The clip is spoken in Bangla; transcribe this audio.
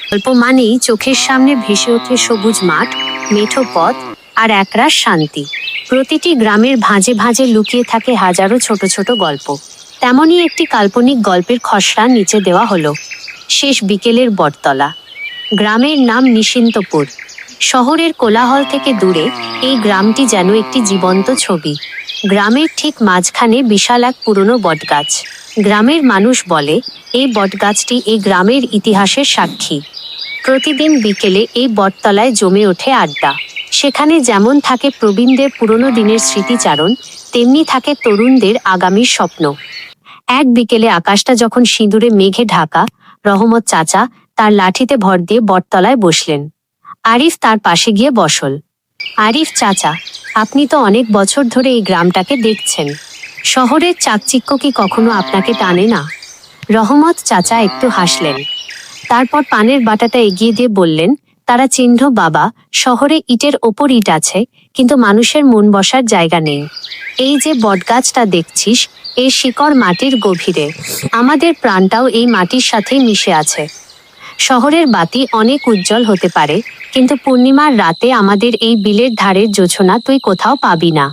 গল্প মানেই চোখের সামনে ভেসে ওঠে সবুজ মাঠ, মেঠো পথ আর একরাশ শান্তি। প্রতিটি গ্রামের ভাঁজে ভাঁজে লুকিয়ে থাকে হাজারো ছোট ছোট গল্প। তেমনই একটি কাল্পনিক গল্পের খসড়া নিচে দেওয়া হলো। শেষ বিকেলের বটতলা। গ্রামের নাম নিশ্চিন্তপুর। শহরের কোলাহল থেকে দূরে এই গ্রামটি যেন একটি জীবন্ত ছবি। গ্রামের ঠিক মাঝখানে বিশাল এক পুরনো বটগাছ। গ্রামের মানুষ বলে এই বটগাছটি এই গ্রামের ইতিহাসের সাক্ষী। প্রতিদিন বিকেলে এই বটতলায় জমে ওঠে আড্ডা। সেখানে যেমন থাকে প্রবীণদের পুরনো দিনের স্মৃতিচারণ, তেমনি থাকে তরুণদের আগামীর স্বপ্ন। এক বিকেলে আকাশটা যখন সিঁদুরে মেঘে ঢাকা, রহমত চাচা তার লাঠিতে ভর দিয়ে বটতলায় বসলেন। আরিফ তার পাশে গিয়ে বসল। আরিফ চাচা, আপনি তো অনেক বছর ধরে এই গ্রামটাকে দেখছেন। শহরের চাকচিক্য কি কখনো আপনাকে টানে না? রহমত চাচা একটু হাসলেন। তারপর পানের বাটাটা এগিয়ে দিয়ে বললেন, তারা চিহ্ন বাবা, শহরে ইটের ওপর ইট আছে, কিন্তু মানুষের মন বসার জায়গা নেই। এই যে বটগাছটা দেখছিস, এর শিকড় মাটির গভীরে। আমাদের প্রাণটাও এই মাটির সাথেই মিশে আছে। শহরের বাতি অনেক উজ্জ্বল হতে পারে, কিন্তু পূর্ণিমার রাতে আমাদের এই বিলের ধারের জোছনা তুই কোথাও পাবি না।